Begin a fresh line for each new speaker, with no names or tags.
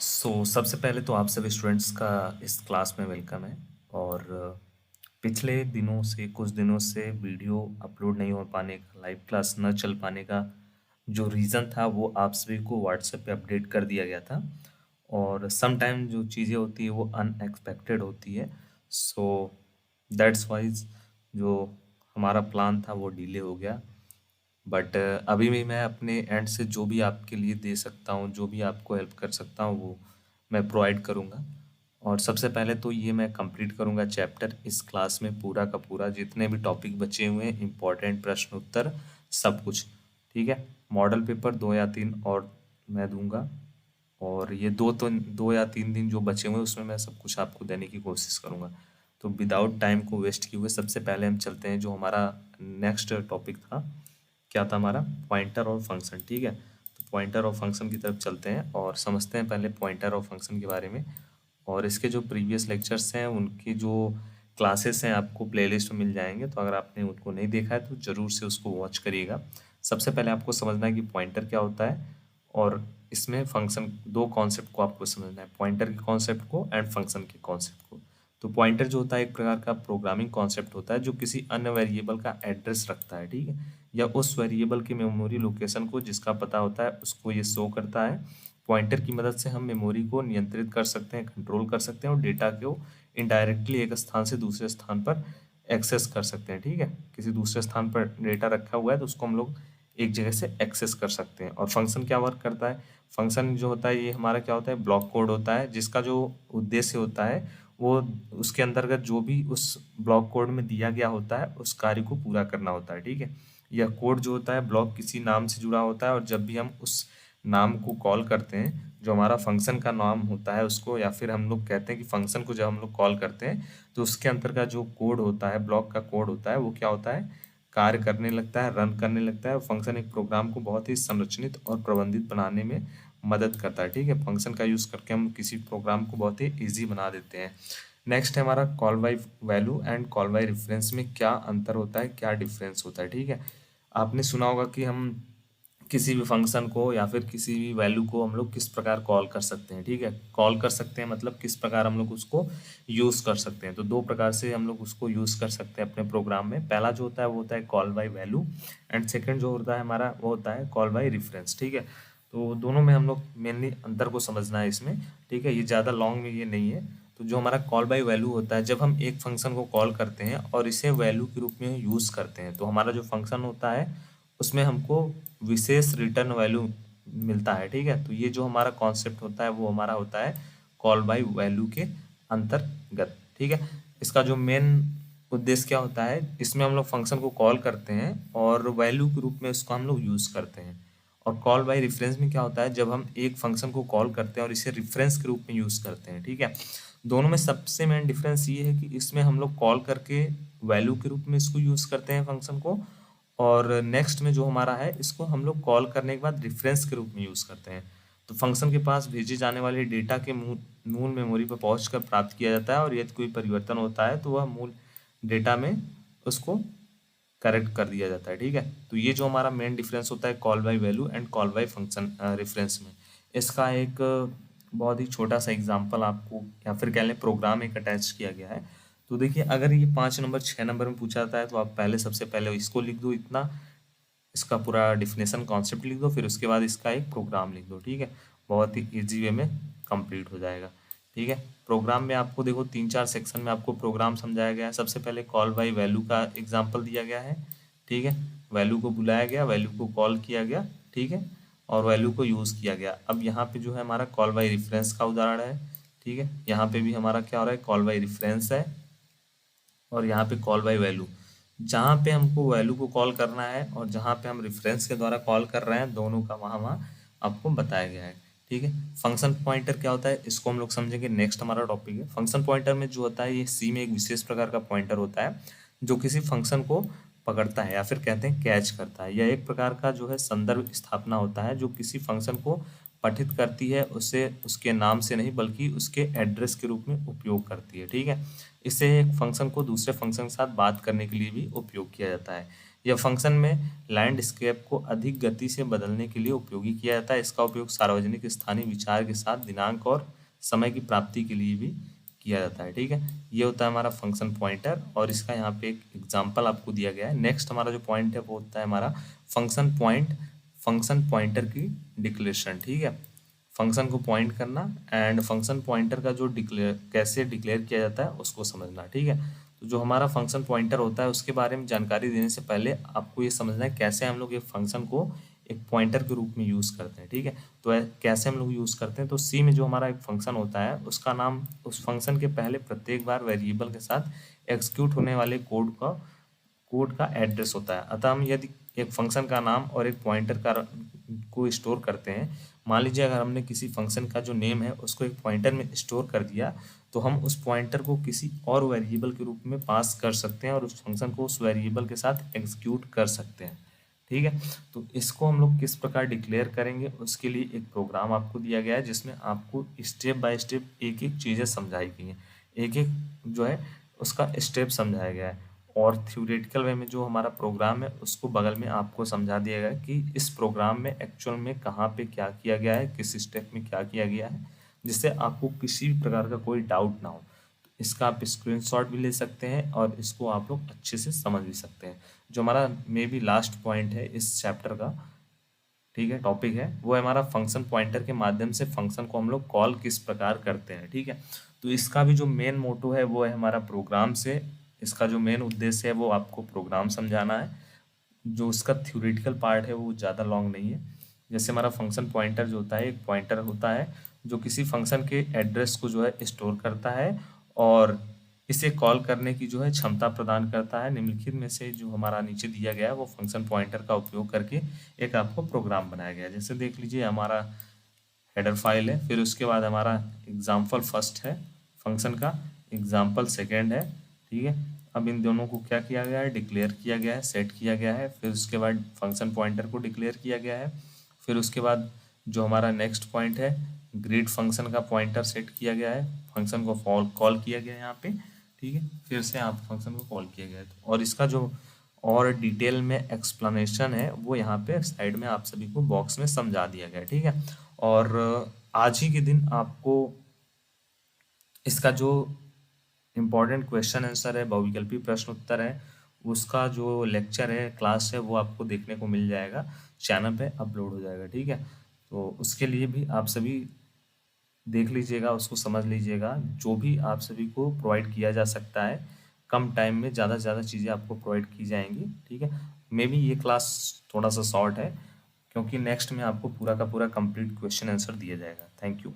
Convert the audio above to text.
सबसे पहले तो आप सभी स्टूडेंट्स का इस क्लास में वेलकम है। और पिछले दिनों से कुछ दिनों से वीडियो अपलोड नहीं हो पाने का, लाइव क्लास न चल पाने का जो रीज़न था वो आप सभी को व्हाट्सएप पे अपडेट कर दिया गया था। और सम टाइम जो चीज़ें होती है वो अनएक्सपेक्टेड होती है। सो दैट्स वाइज जो हमारा प्लान था वो डिले हो गया। बट अभी भी मैं अपने एंड से जो भी आपके लिए दे सकता हूँ, जो भी आपको हेल्प कर सकता हूँ वो मैं प्रोवाइड करूँगा। और सबसे पहले तो ये मैं कंप्लीट करूँगा चैप्टर इस क्लास में पूरा का पूरा, जितने भी टॉपिक बचे हुए हैं, इम्पोर्टेंट प्रश्न उत्तर सब कुछ। ठीक है। मॉडल पेपर 2 या 3 और मैं दूंगा। और ये 2 या 3 दिन जो बचे हुए हैं उसमें मैं सब कुछ आपको देने की कोशिश करूँगा। तो विदाउट टाइम को वेस्ट किए हुए सबसे पहले हम चलते हैं जो हमारा नेक्स्ट टॉपिक था। क्या था हमारा? पॉइंटर और फंक्शन। ठीक है। तो पॉइंटर और फंक्शन की तरफ चलते हैं और समझते हैं पहले पॉइंटर और फंक्शन के बारे में। और इसके जो प्रीवियस लेक्चर्स हैं उनकी जो क्लासेस हैं आपको प्लेलिस्ट में मिल जाएंगे, तो अगर आपने उनको नहीं देखा है तो ज़रूर से उसको वॉच करिएगा। सबसे पहले आपको समझना है कि पॉइंटर क्या होता है और इसमें फंक्शन, दो कॉन्सेप्ट को आपको समझना है, पॉइंटर के कॉन्सेप्ट को एंड फंक्शन के कॉन्सेप्ट को। तो पॉइंटर जो होता है एक प्रकार का प्रोग्रामिंग कॉन्सेप्ट होता है जो किसी अन्य वेरिएबल का एड्रेस रखता है। ठीक है। या उस वेरिएबल की मेमोरी लोकेशन को जिसका पता होता है उसको ये शो करता है। पॉइंटर की मदद से हम मेमोरी को नियंत्रित कर सकते हैं, कंट्रोल कर सकते हैं और डेटा को इनडायरेक्टली एक स्थान से दूसरे स्थान पर एक्सेस कर सकते हैं। ठीक है। किसी दूसरे स्थान पर डेटा रखा हुआ है तो उसको हम लोग एक जगह से एक्सेस कर सकते हैं। और फंक्शन क्या वर्क करता है? फंक्शन जो होता है ये हमारा क्या होता है, ब्लॉक कोड होता है जिसका जो उद्देश्य होता है वो उसके अंतर्गत जो भी उस ब्लॉक कोड में दिया गया होता है उस कार्य को पूरा करना होता है। ठीक है। यह कोड जो होता है ब्लॉक किसी नाम से जुड़ा होता है और जब भी हम उस नाम को कॉल करते हैं, जो हमारा फंक्शन का नाम होता है उसको, या फिर हम लोग कहते हैं कि फंक्शन को जब हम लोग कॉल करते हैं तो उसके अंतर्गत जो कोड होता है, ब्लॉक का कोड होता है, वो क्या होता है, कार्य करने लगता है, रन करने लगता है। और फंक्शन एक प्रोग्राम को बहुत ही संरचित और प्रबंधित बनाने में मदद करता है। ठीक है। फंक्शन का यूज़ करके हम किसी प्रोग्राम को बहुत ही ईजी बना देते हैं। नेक्स्ट है हमारा call by value and call by reference में क्या अंतर होता है, क्या डिफरेंस होता है। ठीक है। आपने सुना होगा कि हम किसी भी फंक्शन को या फिर किसी भी वैल्यू को हम लोग किस प्रकार कॉल कर सकते हैं। ठीक है। कॉल कर सकते हैं मतलब किस प्रकार हम लोग उसको यूज़ कर सकते हैं। तो दो प्रकार से हम लोग उसको यूज़ कर सकते हैं अपने प्रोग्राम में। पहला जो होता है वो होता है call by value and second जो होता है हमारा वो होता है कॉल बाय रेफरेंस। ठीक है। तो दोनों में हम लोग मेनली अंतर को समझना है इसमें। ठीक है। ये ज़्यादा लॉन्ग में ये नहीं है। तो जो हमारा कॉल बाय वैल्यू होता है, जब हम एक फंक्शन को कॉल करते हैं और इसे वैल्यू के रूप में यूज़ करते हैं तो हमारा जो फंक्शन होता है उसमें हमको विशेष रिटर्न वैल्यू मिलता है। ठीक है। तो ये जो हमारा कॉन्सेप्ट होता है वो हमारा होता है कॉल बाय वैल्यू के अंतर्गत। ठीक है। इसका जो मेन उद्देश्य क्या होता है, इसमें हम लोग फंक्शन को कॉल करते हैं और वैल्यू के रूप में उसको हम लोग यूज़ करते हैं। और कॉल बाय रेफरेंस में क्या होता है, जब हम एक फंक्शन को कॉल करते हैं और इसे रेफरेंस के रूप में यूज़ करते हैं। ठीक है। दोनों में सबसे मेन डिफरेंस ये है कि इसमें हम लोग कॉल करके वैल्यू के रूप में इसको यूज़ करते हैं फंक्शन को, और नेक्स्ट में जो हमारा है इसको हम लोग कॉल करने के बाद रेफरेंस के रूप में यूज़ करते हैं। तो फंक्शन के पास भेजे जाने वाले डेटा के मूल मेमोरी पर पहुंचकर प्राप्त किया जाता है और यदि कोई परिवर्तन होता है तो वह मूल डेटा में उसको करेक्ट कर दिया जाता है। ठीक है। तो ये जो हमारा मेन डिफरेंस होता है call by value and call by function reference में। इसका एक बहुत ही छोटा सा एग्जांपल आपको या फिर कह लें प्रोग्राम एक अटैच किया गया है। तो देखिए, अगर ये 5 नंबर 6 नंबर में पूछा जाता है तो आप पहले सबसे पहले इसको लिख दो इतना, इसका पूरा डिफिनेशन कॉन्सेप्ट लिख दो, फिर उसके बाद इसका एक प्रोग्राम लिख दो। ठीक है। बहुत ही इजी वे में कंप्लीट हो जाएगा। ठीक है। प्रोग्राम में आपको देखो 3 4 सेक्शन में आपको प्रोग्राम समझाया गया है। सबसे पहले कॉल बाय वैल्यू का एग्जांपल दिया गया है। ठीक है। वैल्यू को बुलाया गया, वैल्यू को कॉल किया गया। ठीक है। और वैल्यू को यूज़ किया गया। अब यहाँ पे जो है हमारा कॉल बाय रेफरेंस का उदाहरण है। ठीक है। यहाँ पे भी हमारा क्या हो रहा है, कॉल बाय रेफरेंस है और यहाँ पे कॉल बाय वैल्यू। जहाँ पे हमको वैल्यू को कॉल करना है और जहाँ पे हम रेफरेंस के द्वारा कॉल कर रहे हैं, दोनों का वहाँ वहाँ आपको बताया गया है। ठीक है। फंक्शन पॉइंटर क्या होता है इसको हम लोग समझेंगे, नेक्स्ट हमारा टॉपिक है। फंक्शन पॉइंटर में जो होता है ये सी में एक विशेष प्रकार का पॉइंटर होता है जो किसी फंक्शन को पकड़ता है या फिर कहते हैं कैच करता है। यह एक प्रकार का जो है संदर्भ स्थापना होता है जो किसी फंक्शन को पठित करती है, उसे उसके नाम से नहीं बल्कि उसके एड्रेस के रूप में उपयोग करती है। ठीक है। इससे एक फंक्शन को दूसरे फंक्शन के साथ बात करने के लिए भी उपयोग किया जाता है। यह फंक्शन में लैंडस्केप को अधिक गति से बदलने के लिए उपयोगी किया जाता है। इसका उपयोग सार्वजनिक स्थानीय विचार के साथ दिनांक और समय की प्राप्ति के लिए भी किया जाता है। ठीक है, ये होता है हमारा फंक्शन पॉइंटर और इसका यहाँ पे एक एग्जांपल आपको दिया गया है। नेक्स्ट हमारा जो पॉइंट है वो होता है हमारा फंक्शन पॉइंटर की डिक्लेरेशन। ठीक है, फंक्शन को पॉइंट करना एंड फंक्शन पॉइंटर का जो कैसे डिक्लेयर किया जाता है उसको समझना। ठीक है, तो जो हमारा फंक्शन पॉइंटर होता है उसके बारे में जानकारी देने से पहले आपको ये समझना है कैसे हम लोग एक फंक्शन को एक पॉइंटर के रूप में यूज़ करते हैं। ठीक है, तो कैसे हम लोग यूज़ करते हैं, तो सी में जो हमारा एक फंक्शन होता है उसका नाम उस फंक्शन के पहले प्रत्येक बार वेरिएबल के साथ एग्जीक्यूट होने वाले कोड का एड्रेस होता है। अतः हम यदि एक फंक्शन का नाम और एक पॉइंटर का को स्टोर करते हैं, मान लीजिए अगर हमने किसी फंक्शन का जो नेम है उसको एक पॉइंटर में स्टोर कर दिया तो हम उस पॉइंटर को किसी और वेरिएबल के रूप में पास कर सकते हैं और उस फंक्शन को उस वेरिएबल के साथ एग्जीक्यूट कर सकते हैं। ठीक है, तो इसको हम लोग किस प्रकार डिक्लेयर करेंगे उसके लिए एक प्रोग्राम आपको दिया गया है जिसमें आपको स्टेप बाय स्टेप एक एक चीज़ें समझाई गई हैं, एक एक जो है उसका स्टेप समझाया गया है और थ्योरेटिकल वे में जो हमारा प्रोग्राम है उसको बगल में आपको समझा दिया गया है कि इस प्रोग्राम में एक्चुअल में कहाँ पे क्या किया गया है, किस स्टेप में क्या किया गया है, जिससे आपको किसी भी प्रकार का कोई डाउट ना हो। तो इसका आप स्क्रीनशॉट भी ले सकते हैं और इसको आप लोग अच्छे से समझ भी सकते हैं। जो हमारा मे बी लास्ट पॉइंट है इस चैप्टर का, ठीक है, टॉपिक है, वो है हमारा फंक्शन पॉइंटर के माध्यम से फंक्शन को हम लोग कॉल किस प्रकार करते हैं। ठीक है, तो इसका भी जो मेन मोटो है वो है हमारा प्रोग्राम से, इसका जो मेन उद्देश्य है वो आपको प्रोग्राम समझाना है। जो उसका थ्योरेटिकल पार्ट है वो ज़्यादा लॉन्ग नहीं है। जैसे हमारा फंक्शन पॉइंटर जो होता है एक पॉइंटर होता है जो किसी फंक्शन के एड्रेस को जो है स्टोर करता है और इसे कॉल करने की जो है क्षमता प्रदान करता है। निम्नलिखित में से जो हमारा नीचे दिया गया है वो फंक्शन पॉइंटर का उपयोग करके एक आपको प्रोग्राम बनाया गया है। जैसे देख लीजिए हमारा हेडर फाइल है, फिर उसके बाद हमारा एग्जाम्पल फर्स्ट है फंक्शन का, एग्जाम्पल सेकेंड है। ठीक है, अब इन दोनों को क्या किया गया है, डिक्लेयर किया गया है, सेट किया गया है, फिर उसके बाद फंक्शन पॉइंटर को डिक्लेयर किया गया है, फिर उसके बाद जो हमारा नेक्स्ट पॉइंट है ग्रीड फंक्शन का पॉइंटर सेट किया गया है, फंक्शन को कॉल किया गया है यहाँ पे। ठीक है, फिर से आप फंक्शन को कॉल किया गया है और इसका जो और डिटेल में एक्सप्लेनेशन है वो यहाँ पे साइड में आप सभी को बॉक्स में समझा दिया गया है। ठीक है, और आज ही के दिन आपको इसका जो इम्पोर्टेंट क्वेश्चन आंसर है, बहुविकल्पी प्रश्न उत्तर है, उसका जो लेक्चर है, क्लास है, वो आपको देखने को मिल जाएगा, चैनल पे अपलोड हो जाएगा। ठीक है, तो उसके लिए भी आप सभी देख लीजिएगा, उसको समझ लीजिएगा। जो भी आप सभी को प्रोवाइड किया जा सकता है कम टाइम में ज़्यादा से ज़्यादा चीज़ें आपको प्रोवाइड की जाएंगी। ठीक है, मे बी ये क्लास थोड़ा सा शॉर्ट है क्योंकि नेक्स्ट में आपको पूरा का पूरा कंप्लीट क्वेश्चन आंसर दिया जाएगा। Thank you.